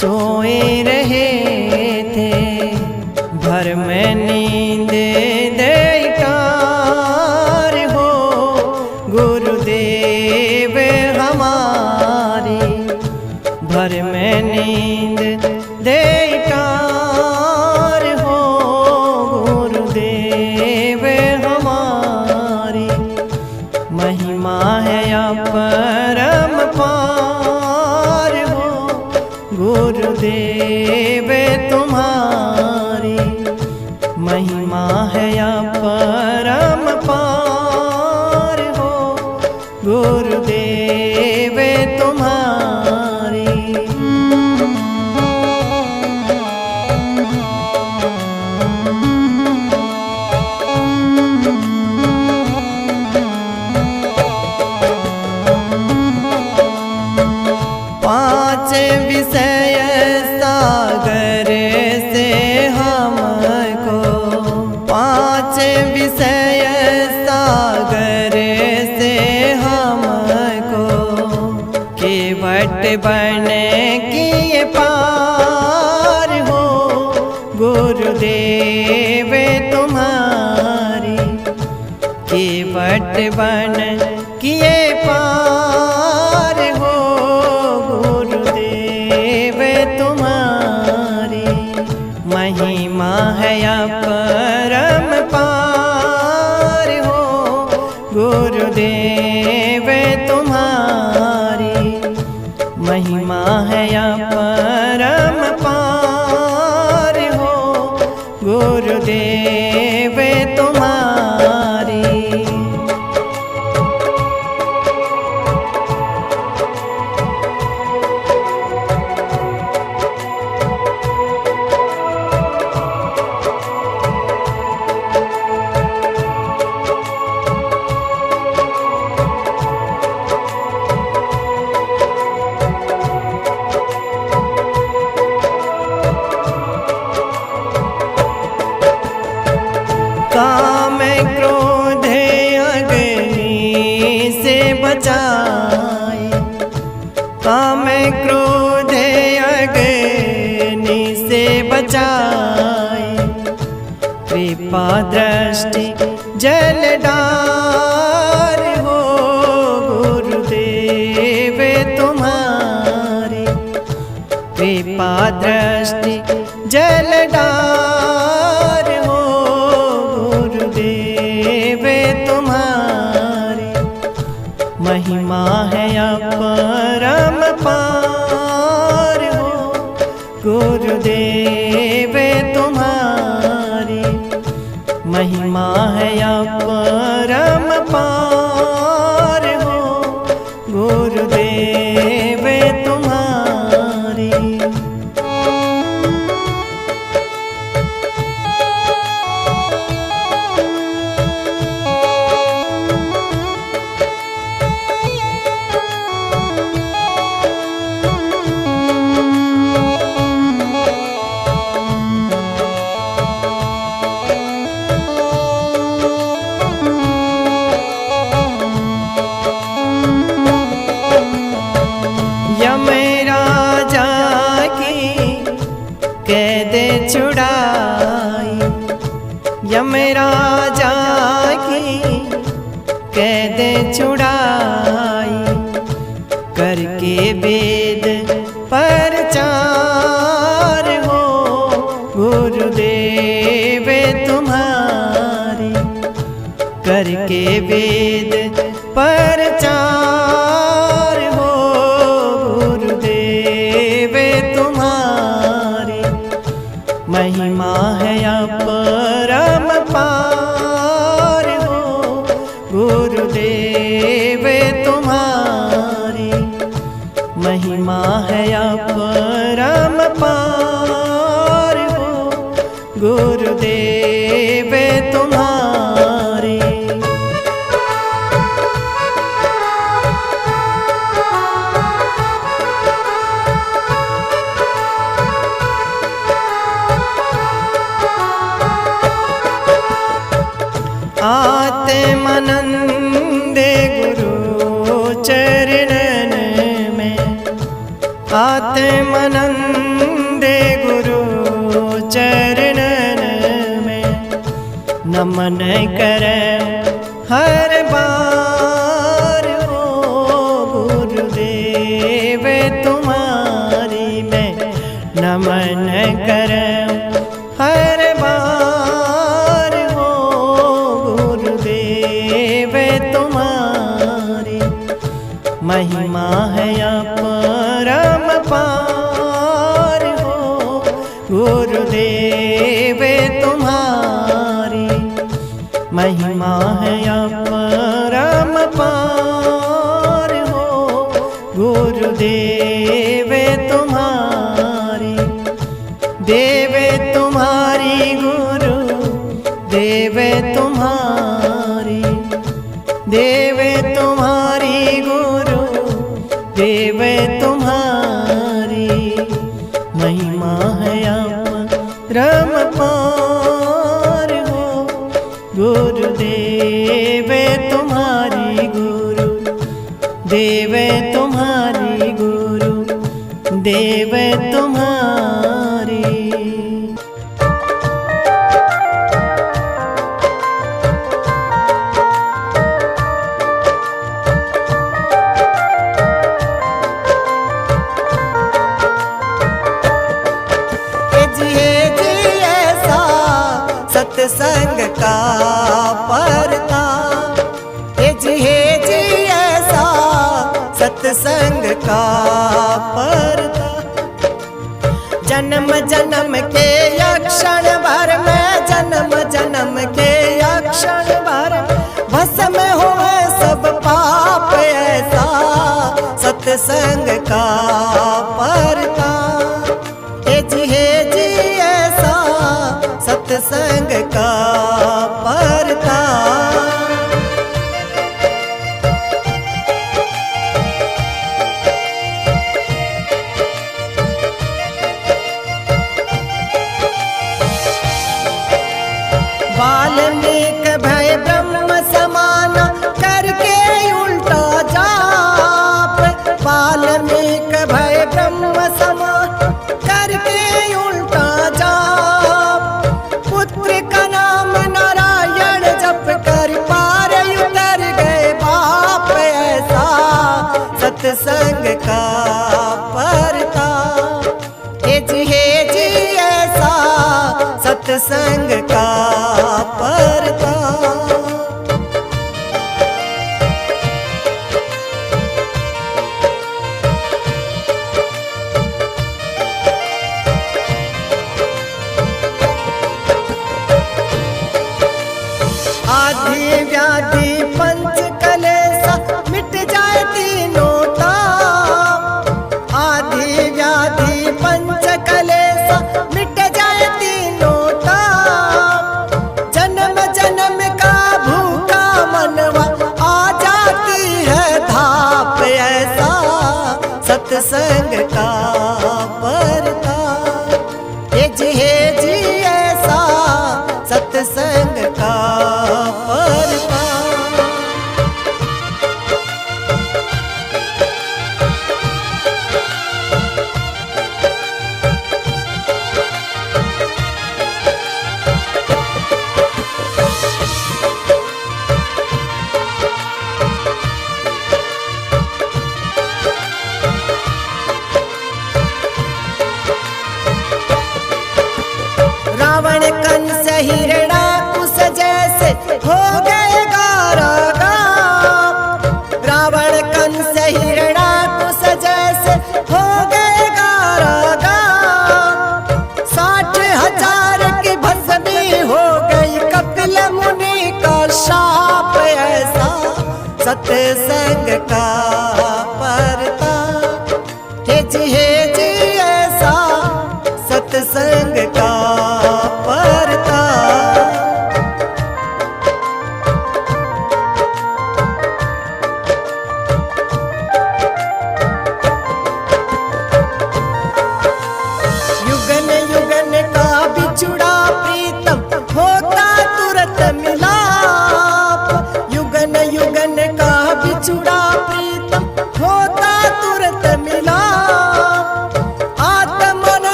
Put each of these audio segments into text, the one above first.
सोए रहे थे, भर में नींद देकार हो गुरुदेव हमारी, भर में नींद देकार हो गुरुदेव हमारी। महिमा है अपरम पार हो गुरुदेव तुम्हारी, महिमा है अपरम पार हो गुरुदेव तुम्हारी। पांच विषय सागर से हमको, पांच विषय सागर से हमको केवट बन किए पार हो गुरुदेव तुम्हारी, केवट बन किए पार हो गुरुदेव तुम्हारी। महिमा है अपरम पार हो गुरुदेव तुम्हारी, महिमा है अपरम पार हो गुरुदेव तुम्हारी। काम क्रोध अग्नि से बचाए, काम क्रोध अग्नि से बचाए, कृपा दृष्टि जलदार हो गुरुदेव तुम्हारी, कृपा दृष्टि जलदार हो गुरुदेव तुम्हारी। महिमा है अपरम पार हो गुरुदेव तुम्हारी, महिमा है अपरम पार हो गुरुदेव तुम्हारी। यमराजा की कैद छुड़ाई, यमराजा की कैद छुड़ाई, करके वेद प्रचार हो गुरुदेव तुम्हारी, करके वेद प्रचार हो गुरुदेव तुम्हारी। महिमा है अपरम पार हो गुरुदेव तुम्हारी, महिमा है अपरम पार हो गुरुदेव तुम्हारी। आत्मानंद गुरु चरणन में, आत्मानंद नमन करम हर बार हो गुरुदेव तुम्हारी मैं नमन करम हर बार हो गुरुदेव तुम्हारी महिमा है अपरम पार हो गुरुदेव तुम्हारी महिमा है अपरम पार हो गुरुदेव तुम्हारी देव तुम्हारी गुरु देव तुम्हारी देव तुम्हारी गुरु देव तुम्हारी महिमा है अपरम पार हो गुरुदेव तुम्हारी गुरु देव तुम्हारी गुरु देव तुम्हारी। सत्संग का परता जी ऐसा सत्संग का परता जन्म जन्म के क्षण भर में जन्म जन्म के क्षण भर भस्म हो सब पाप ऐसा सत्संग का परता जी ऐसा सत्संग का परता वाल्मीकि भय ब्रह्म समान करके उल्टा जाप वाल्मीकि भय ब्रह्म समान करके उल्टा जाप पुत्र का नाम नारायण जप कर पार उतर गए बाप ऐसा सत्संग का परता जी ऐसा सत्संग का परता आदि व्याधि पंच कलेसा मिट जाए तीनों ताप आदि व्याधि पंच कलेसा मिट जाए तीनों ताप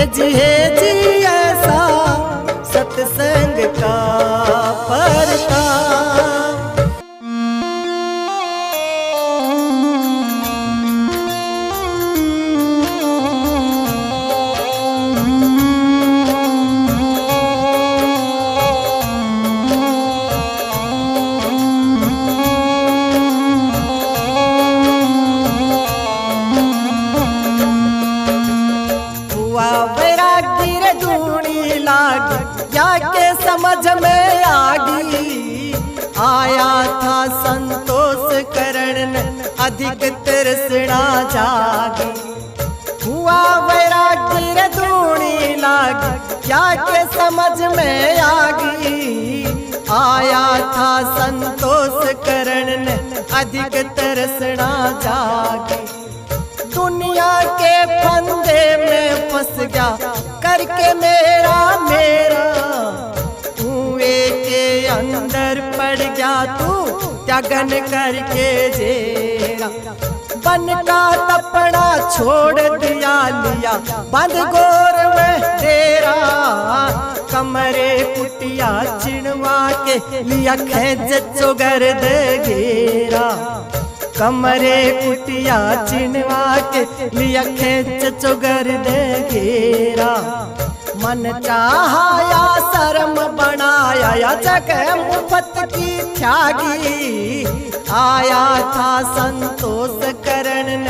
जी ऐसा सत्संग का परताप। समझ में आगी आया था संतोष करण अधिक तृष्णा जागी। हुआ वैराग्य धूणी लागी क्या के समझ में आगी आया था संतोष करण अधिक तृष्णा जागी। दुनिया के फंदे में फंस गया करके मेरा के अंदर पड़ गया तू त्यागन करके जेरा। बन का तपड़ा छोड़ दिया लिया बंद गोर में तेरा। कमरे कुटिया चिड़वा के लिया खेज चुगर दे घेरा। कमरे कुटिया चिड़वा के लिया खेज चुगर दे घेरा। मन चाहा शर्म बनाया या जगह मुफ्त की त्यागी आया था संतोष करण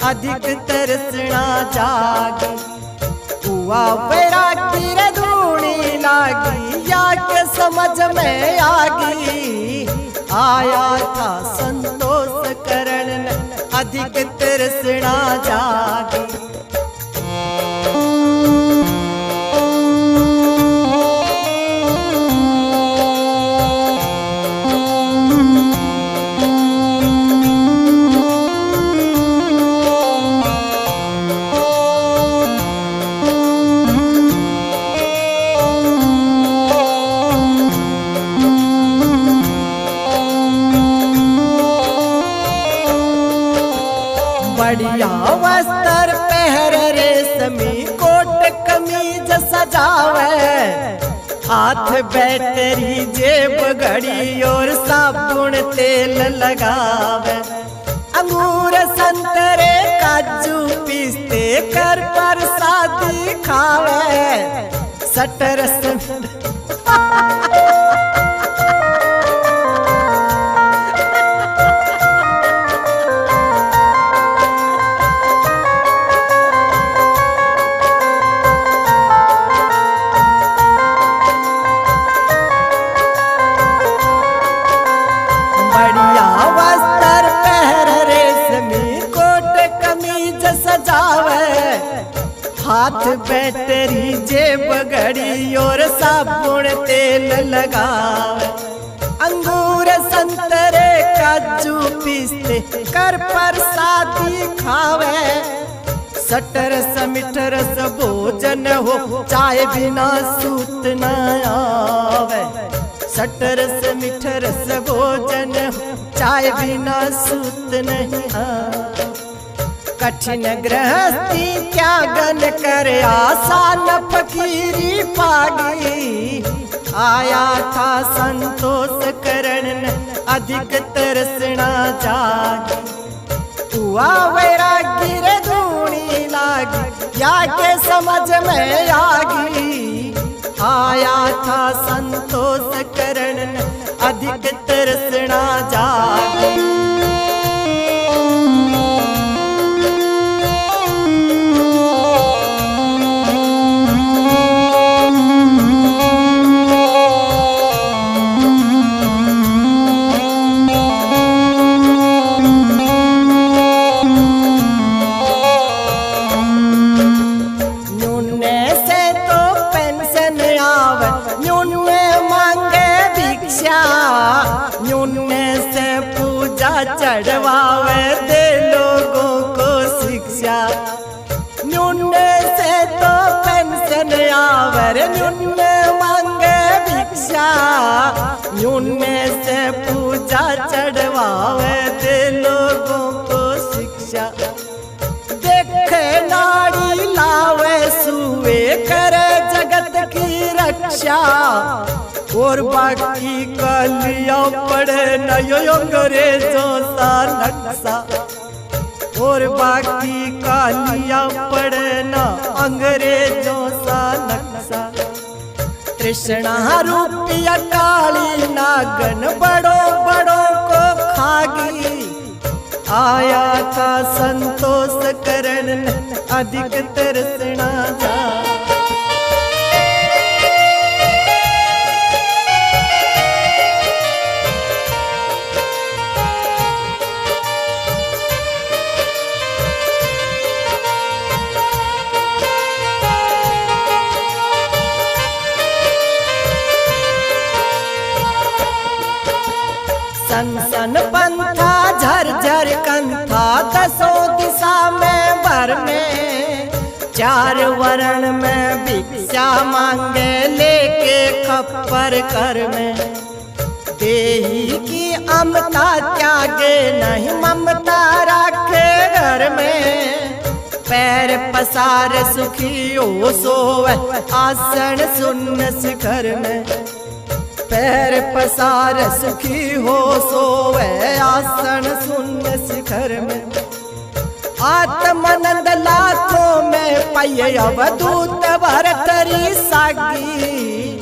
अधिक तृष्णा जागी। हुआ वैराग्य धूणी लागी या के समझ में आगी आया था संतोष करण अधिक तृष्णा जागी। बढ़िया वस्त्र पहर रेशमी कोट कमीज सजावे। हाथ बैटरी जेब घड़ी और साबुन तेल लगावे। अंगूर संतरे काजू पिस्ते कर प्रसादी खावे। सटर हाथ बैटरी जेब घड़ी और साबुन तेल लगावे। अंगूर संतरे काजू पिस्ते कर प्रसादी खावे। सटरस मिठरस भोजन हो चाय बिना सूत न आवे। सटरस मिठरस भोजन हो चाय बिना सूत नहीं आवे। कठिन गृहस्थी त्यागन कर आसान फकीरी पागी आया था संतोष करण अधिक तृष्णा जागी। हुआ वैराग्य धूणी लागी या के समझ में आगी आया था संतोष करण अधिक तृष्णा जागी। चढ़वावे दे लोगों को शिक्षा। न्यूने से तो पेंशन आवर न्यूने मांगे भिक्षा। न्यूने से पूजा चढ़वावे दे लोगों को शिक्षा। देखे नाड़ी लावे सुए भिक्षा और बाकी का लिया पड़े न यो अंग्रेजों सा नक्शा और बाकी का लिया पड़े न अंग्रेजों सा नक्शा तृष्णा रूपिया काली नागन बड़ों बड़ों को खागी आया था संतोष करण अधिक तरसना जा सन सन पंथा झरझर कंथा दसों दिशा में भर में चार वर्ण में भिक्षा मांगे लेके खप्पर कर में देही की अमता त्यागे नहीं ममता रखे घर में पैर पसार सुखी हो सोवे आसन सुन्न शिखर में पैर पसार सुखी हो सोवे आसन सुन्न शिखर में आत्मानंद लाखों में पये अवधूत भरतरी सागी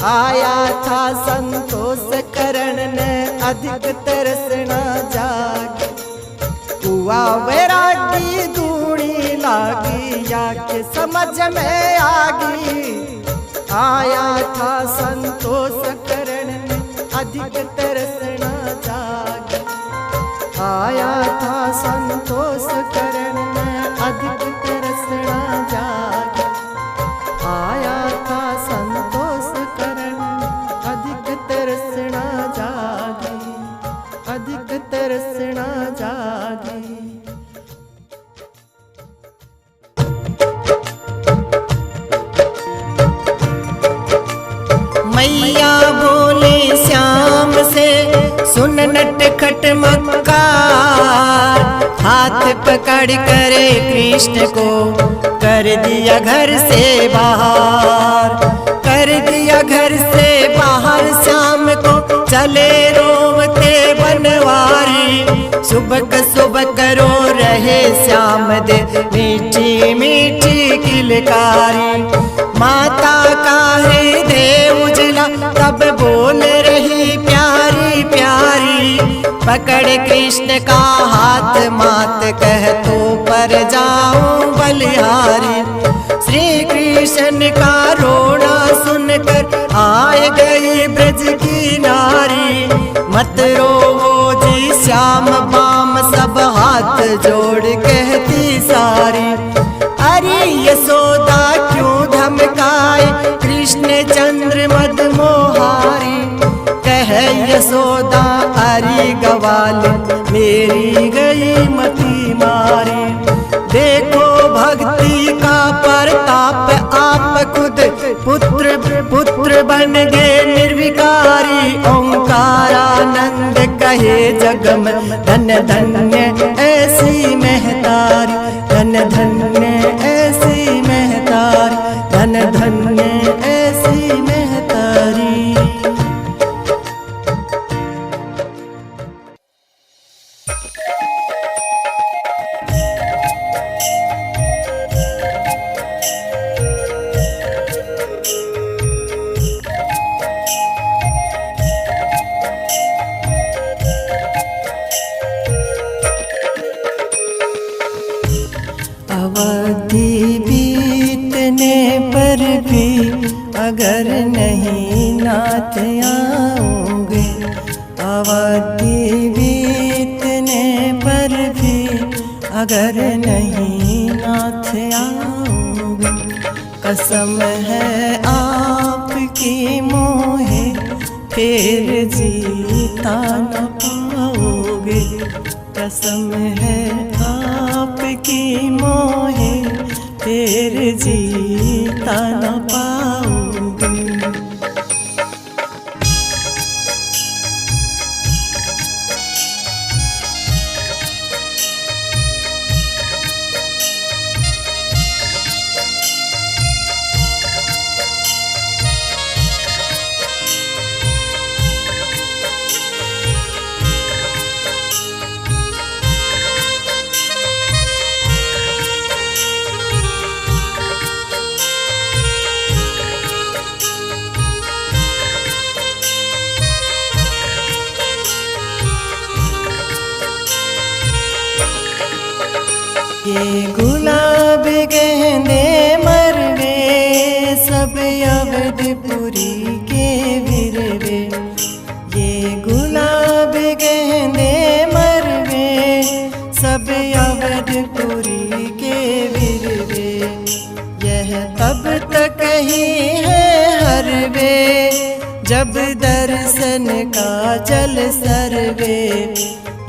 आया था संतोष करण ने अधिक तरसना जागी हुआ वैरागी धूणी लागी या के समझ में आगी आया था संतोष करण ने अधिक तरसना जागी आया था संतोष करण ने अधिक तरसना जागी आया था संतोष करण अधिक तरसना जागी अधिक तरसना जागी मैया बोले श्याम से सुन नटखट मक्कार हाथ पकड़ करे कृष्ण को कर दिया घर से बाहर कर दिया घर से बाहर श्याम को चले रोवते बनवारी सुबह करो रहे श्याम दे मीठी मीठी किलकारी माता का हृदय उजला तब बोल रही प्यारी प्यारी पकड़ कृष्ण का हाथ मात कह तो पर जाऊं बलिहारी श्री कृष्ण का रोना सुनकर आए गई ब्रज की नारी मत रोवो जी श्याम बाम सब हाथ जोड़ कहती सारी अरे यशोदा क्यों धमकाए कृष्ण चंद्र मद मोहारी कह यशोदा अरे गवाल मेरी गई मती मारी देखो भक्ति का प्रताप आप खुद पुत्र पुत्र बन गए निर्विकारी ओंकारानंद कहे जग में धन्य धन्य ऐसी महतारी धन्य धन्य ऐसी महतारी धन्य धन्य ऐसी महतारी अवधि बीतने पर भी अगर नहीं नाथ आओगे अवधि बीतने पर भी अगर नहीं नाथ आओगे कसम है आपकी मोहे फिर जीता न पाओगे कसम है आपकी मोहे फिर जीता न पाओगे ये गुलाब गेंदे मरवे सब अवधपुरी के विरवे, ये गुलाब गेंदे मरवे सब अवधपुरी के विरवे। यह तब तक ही है हरवे जब दर्शन का जल सरवे,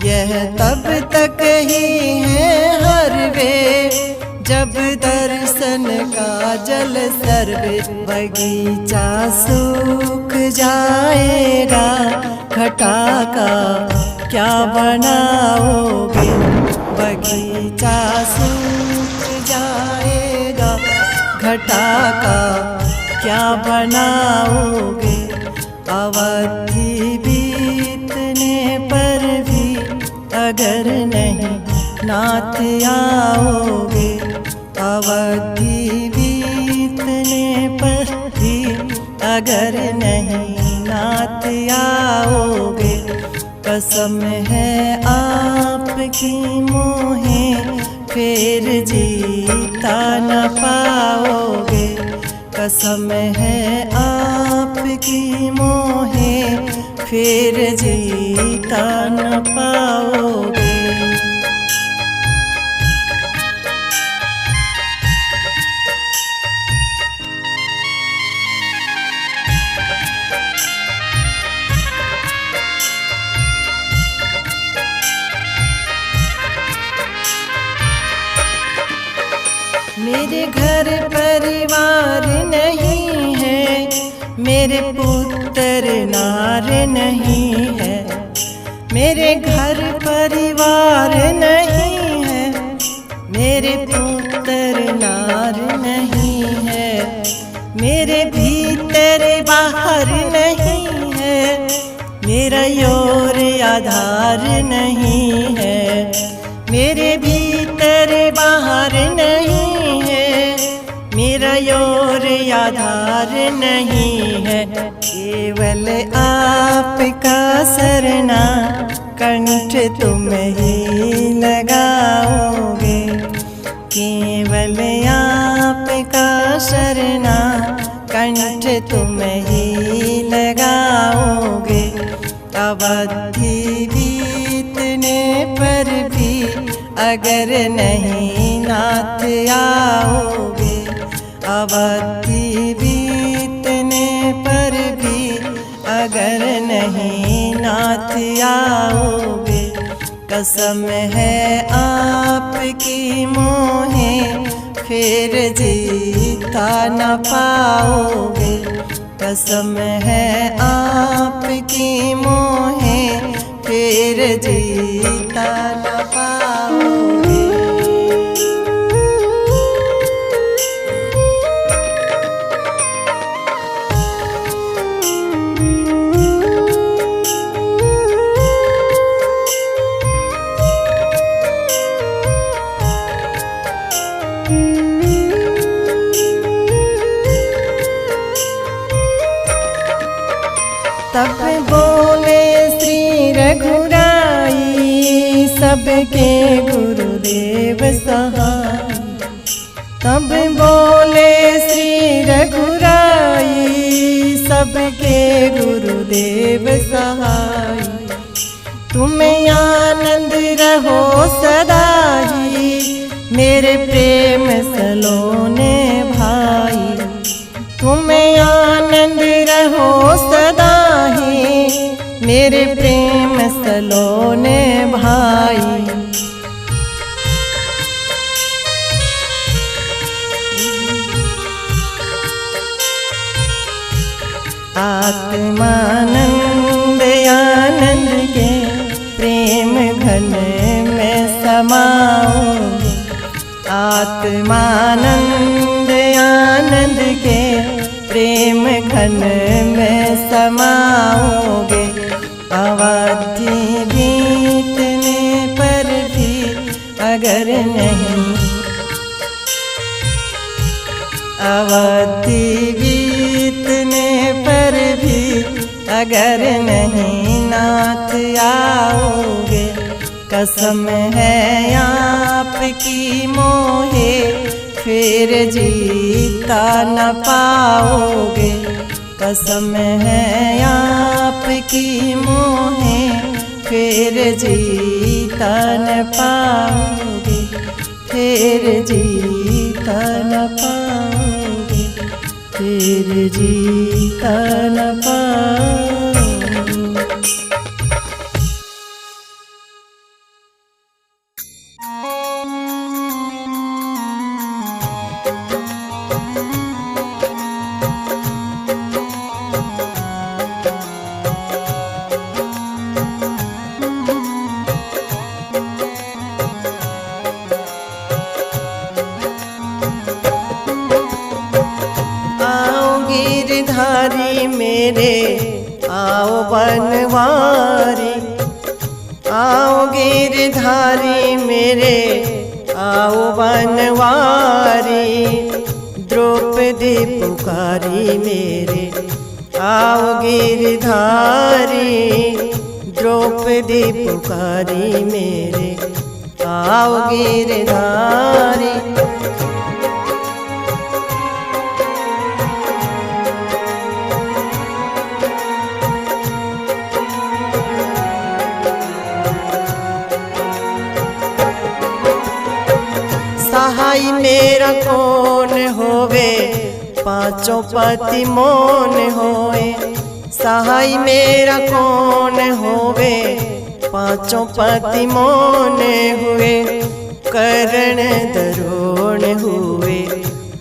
यह तब तक ही है हरवे जब दर्शन का जल सरवे। बगीचा सूख जाएगा घटा का क्या बनाओगे, बगीचा सूख जाएगा घटा का क्या बनाओगे। अवधि बीतने पर भी अगर नहीं नाथ आओगे, अवधि बीतने पर भी अगर नहीं नाथ आओगे। कसम है आपकी मोहे फिर जीता न पाओगे, कसम है आपकी मोहे फिर जीता न पाओगे। मेरे घर परिवार नहीं है, मेरे पुत्र नार नहीं है, मेरे घर परिवार नहीं है, मेरे पुत्र नार नहीं है, मेरे भीतर बाहर नहीं है, मेरा योर आधार नहीं है, मेरे भीतर बाहर नहीं है, मेरा योर आधार नहीं है। केवल आपका सरना कंठ तुम ही लगाओगे, केवल आपका शरणा कंठ तुम ही लगाओगे। अवधि बीतने पर भी अगर नहीं नाथ आओगे, अवधि बीतने पर भी अगर नहीं नाथ आओगे। कसम है आपकी मोहे फिर जीता न पाओगे, कसम है आपकी मोहे फिर जीता न पाओगे। तब बोले श्री रघुराई सबके गुरुदेव सहाय, तब बोले श्री रघुराई सबके गुरुदेव सहाय। तुम आनंद रहो सदा ही मेरे प्रेम सलोने भाई, तुम आनंद रहो सदा ही मेरे प्रेम सलोने भाई। आत्मानंद आनंद के प्रेम घन में समाओगे, आत्मानंद आनंद के प्रेम घन में समाओगे। अवधि बीतने पर भी अगर नहीं, अवधि बीतने पर भी अगर नहीं नाथ आओगे। कसम है आपकी मोहे फिर जीता न पाओगे। कसम है आपकी मोहे फिर जीता न पाओगे, फिर जीता न पाओगे, फिर जीता न पाओगे। गिरधारी मेरे आओ बनवारी, आओ गिरधारी मेरे आओ बनवारी। द्रौपदी पुकारी मेरे आओ गिरधारी, द्रौपदी पुकारी मेरे आओ गिरधारी। सहाय मेरा कौन होवे पांचों पति मोन होए। सहाय मेरा कौन होवे पांचों पति मोन हुए। करण दरोण हुए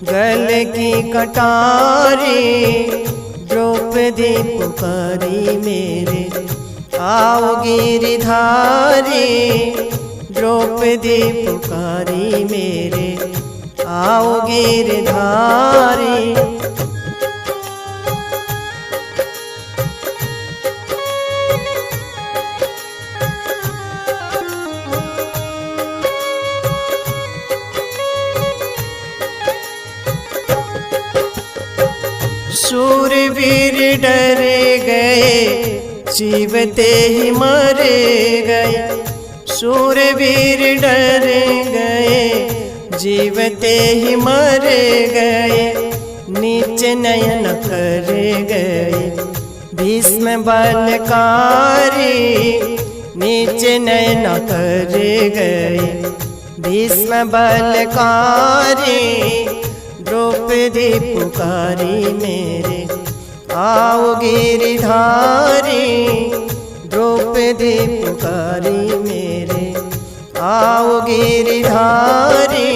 गल की कटारी, द्रौपदी पुकारी मेरे आओ गिरधारी। द्रौपदी पुकारी मेरे आओ गिरधारी। शूरवीर डर गए जीवते ही मर गए। शूरवीर डर गए जीवते ही मर गए। नीचे नयन कर गए भीष्म बलकारी, नीचे नयन कर गए भीष्म बलकारी। द्रौपदी पुकारी मेरे आओ गिरधारी, द्रौपदी पुकारी मेरे आओ गिरधारी।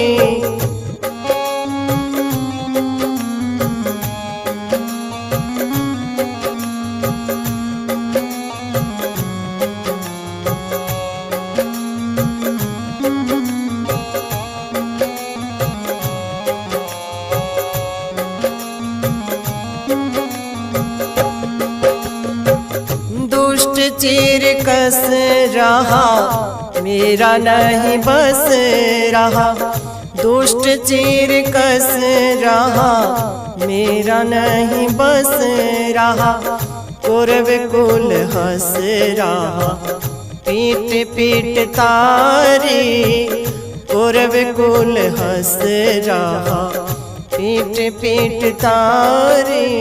चीर कस रहा मेरा नहीं बस रहा। दुष्ट चीर कस रहा मेरा नहीं बस रहा। कौरव कुल हंस रहा पीट पीट तारी। कौरव कुल हंस रहा पीट पीट तारी।